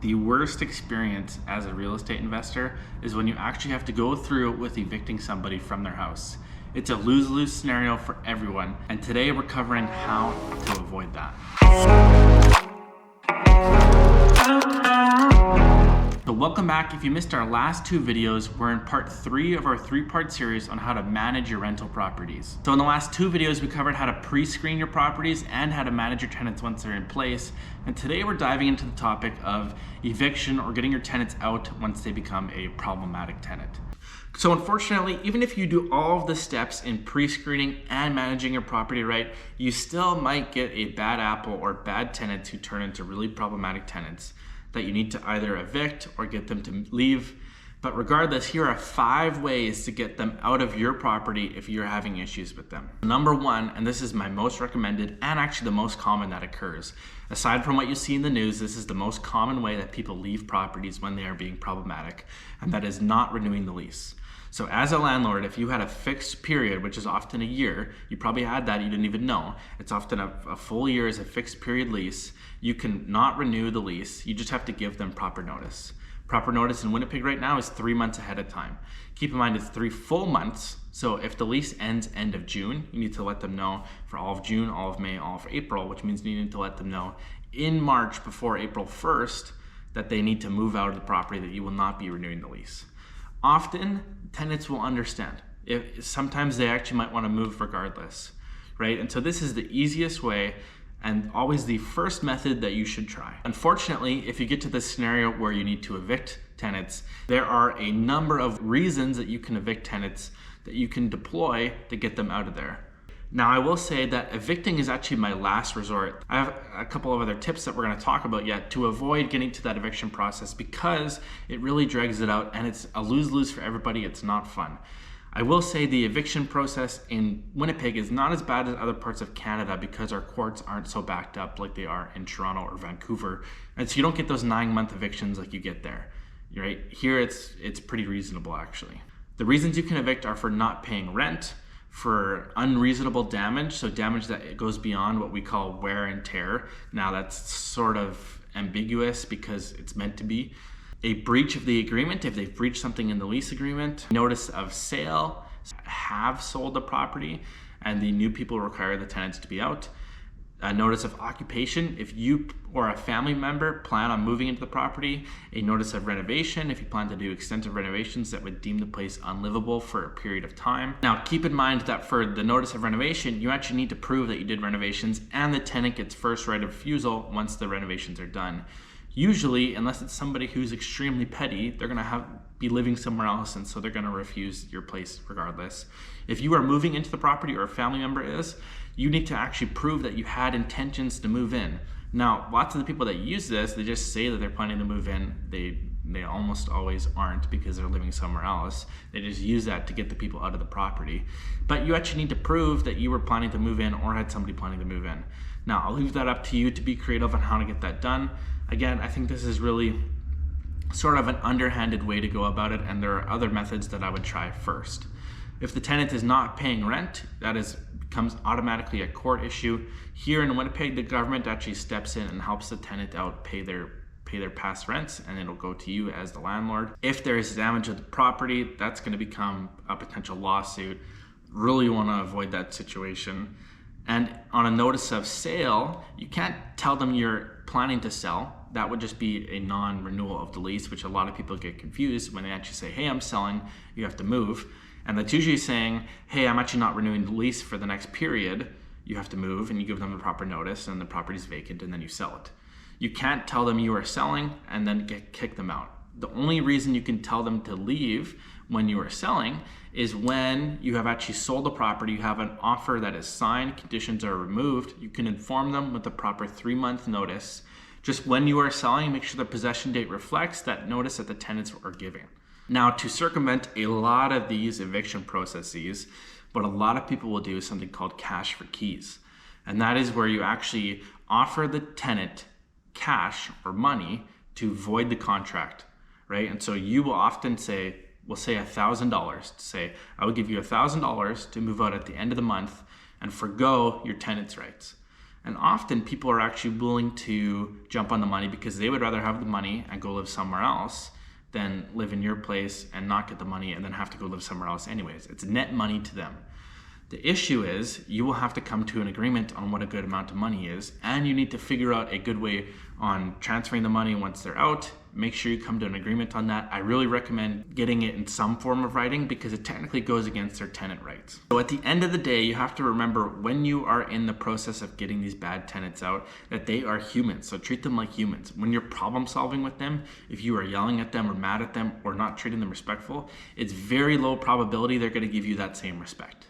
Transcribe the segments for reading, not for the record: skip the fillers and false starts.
The worst experience as a real estate investor is when you actually have to go through with evicting somebody from their house. It's a lose-lose scenario for everyone, and today we're covering how to avoid that. So welcome back. If you missed our last two videos, we're in part 3 of our 3-part series on how to manage your rental properties. So in the last 2 videos, we covered how to pre-screen your properties and how to manage your tenants once they're in place. And today we're diving into the topic of eviction or getting your tenants out once they become a problematic tenant. So unfortunately, even if you do all of the steps in pre-screening and managing your property right, you still might get a bad apple or bad tenants who turn into really problematic tenants that you need to either evict or get them to leave. But regardless, here are 5 ways to get them out of your property if you're having issues with them. Number 1, and this is my most recommended and actually the most common that occurs. Aside from what you see in the news, this is the most common way that people leave properties when they are being problematic, and that is not renewing the lease. So as a landlord, if you had a fixed period, which is often a year, you probably had that, you didn't even know. It's often a full year as a fixed period lease. You can not renew the lease. You just have to give them proper notice. Proper notice in Winnipeg right now is 3 months ahead of time. Keep in mind it's 3 full months. So if the lease ends end of June, you need to let them know for all of June, all of May, all of April, which means you need to let them know in March before April 1st that they need to move out of the property, that you will not be renewing the lease. Often tenants will understand. Sometimes they actually might want to move regardless, right? And so this is the easiest way and always the first method that you should try. Unfortunately, if you get to this scenario where you need to evict tenants, there are a number of reasons that you can evict tenants that you can deploy to get them out of there. Now, I will say that evicting is actually my last resort. I have a couple of other tips that we're going to talk about yet to avoid getting to that eviction process, because it really drags it out and it's a lose-lose for everybody. It's not fun. I will say the eviction process in Winnipeg is not as bad as other parts of Canada because our courts aren't so backed up like they are in Toronto or Vancouver. And so you don't get those 9-month evictions like you get there, right? Here it's pretty reasonable actually. The reasons you can evict are for not paying rent, for unreasonable damage, so damage that goes beyond what we call wear and tear. Now that's sort of ambiguous because it's meant to be. A breach of the agreement, if they've breached something in the lease agreement. Notice of sale, have sold the property and the new people require the tenants to be out. A notice of occupation, if you or a family member plan on moving into the property. A notice of renovation, if you plan to do extensive renovations that would deem the place unlivable for a period of time. Now, keep in mind that for the notice of renovation, you actually need to prove that you did renovations and the tenant gets first right of refusal once the renovations are done. Usually, unless it's somebody who's extremely petty, they're gonna be living somewhere else, and so they're gonna refuse your place regardless. If you are moving into the property or a family member is, you need to actually prove that you had intentions to move in. Now, lots of the people that use this, they just say that they're planning to move in. They almost always aren't because they're living somewhere else. They just use that to get the people out of the property. But you actually need to prove that you were planning to move in or had somebody planning to move in. Now, I'll leave that up to you to be creative on how to get that done. Again, I think this is really sort of an underhanded way to go about it, and there are other methods that I would try first. If the tenant is not paying rent, becomes automatically a court issue. Here in Winnipeg, the government actually steps in and helps the tenant out pay their past rents, and it'll go to you as the landlord. If there is damage to the property, that's going to become a potential lawsuit. Really want to avoid that situation. And on a notice of sale, you can't tell them you're planning to sell. That would just be a non-renewal of the lease, which a lot of people get confused when they actually say, hey, I'm selling, you have to move. And that's usually saying, hey, I'm actually not renewing the lease for the next period, you have to move, and you give them the proper notice and the property's vacant and then you sell it. You can't tell them you are selling and then kick them out. The only reason you can tell them to leave when you are selling is when you have actually sold the property, you have an offer that is signed, conditions are removed, you can inform them with the proper 3-month notice. Just when you are selling, make sure the possession date reflects that notice that the tenants are giving. Now, to circumvent a lot of these eviction processes, what a lot of people will do is something called cash for keys. And that is where you actually offer the tenant cash or money to void the contract, right? And so you will often say, we'll say $1,000 to say, I will give you $1,000 to move out at the end of the month and forgo your tenant's rights. And often people are actually willing to jump on the money because they would rather have the money and go live somewhere else than live in your place and not get the money and then have to go live somewhere else anyways. It's net money to them. The issue is you will have to come to an agreement on what a good amount of money is, and you need to figure out a good way on transferring the money once they're out. Make sure you come to an agreement on that. I really recommend getting it in some form of writing because it technically goes against their tenant rights. So at the end of the day, you have to remember when you are in the process of getting these bad tenants out that they are humans. So treat them like humans. When you're problem solving with them, if you are yelling at them or mad at them or not treating them respectful, it's very low probability they're going to give you that same respect.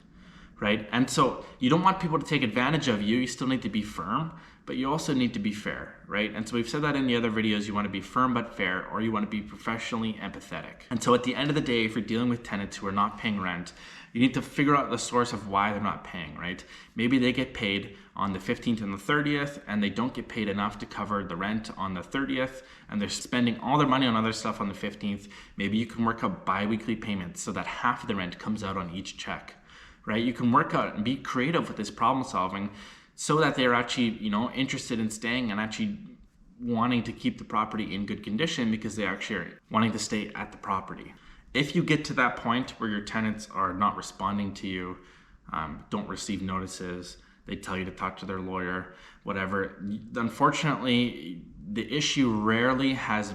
Right? And so you don't want people to take advantage of you. You still need to be firm, but you also need to be fair, right? And so we've said that in the other videos, you want to be firm but fair, or you want to be professionally empathetic. And so at the end of the day, if you're dealing with tenants who are not paying rent, you need to figure out the source of why they're not paying, right? Maybe they get paid on the 15th and the 30th, and they don't get paid enough to cover the rent on the 30th, and they're spending all their money on other stuff on the 15th. Maybe you can work out bi-weekly payments so that half of the rent comes out on each check. Right? You can work out and be creative with this problem solving so that they're actually, interested in staying and actually wanting to keep the property in good condition because they actually are wanting to stay at the property. If you get to that point where your tenants are not responding to you, don't receive notices, they tell you to talk to their lawyer, whatever, unfortunately, the issue rarely has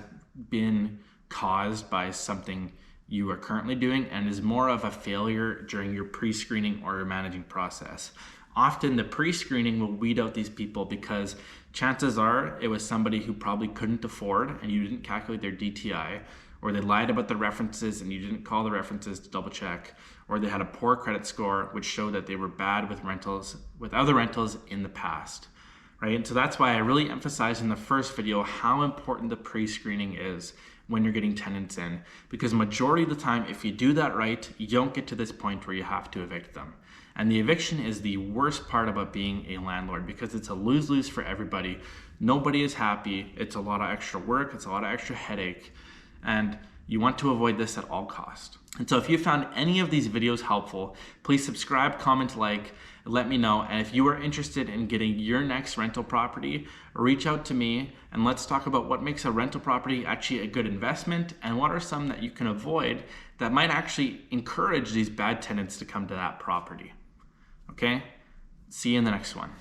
been caused by something you are currently doing and is more of a failure during your pre-screening or your managing process. Often the pre-screening will weed out these people because chances are it was somebody who probably couldn't afford and you didn't calculate their DTI, or they lied about the references and you didn't call the references to double check, or they had a poor credit score which showed that they were bad with other rentals in the past. Right? And so that's why I really emphasized in the first video how important the pre-screening is when you're getting tenants in, because majority of the time, if you do that right, you don't get to this point where you have to evict them. And the eviction is the worst part about being a landlord because it's a lose-lose for everybody. Nobody is happy. It's a lot of extra work. It's a lot of extra headache. And you want to avoid this at all costs. And so if you found any of these videos helpful, please subscribe, comment, like, let me know. And if you are interested in getting your next rental property, reach out to me and let's talk about what makes a rental property actually a good investment and what are some that you can avoid that might actually encourage these bad tenants to come to that property. Okay? See you in the next one.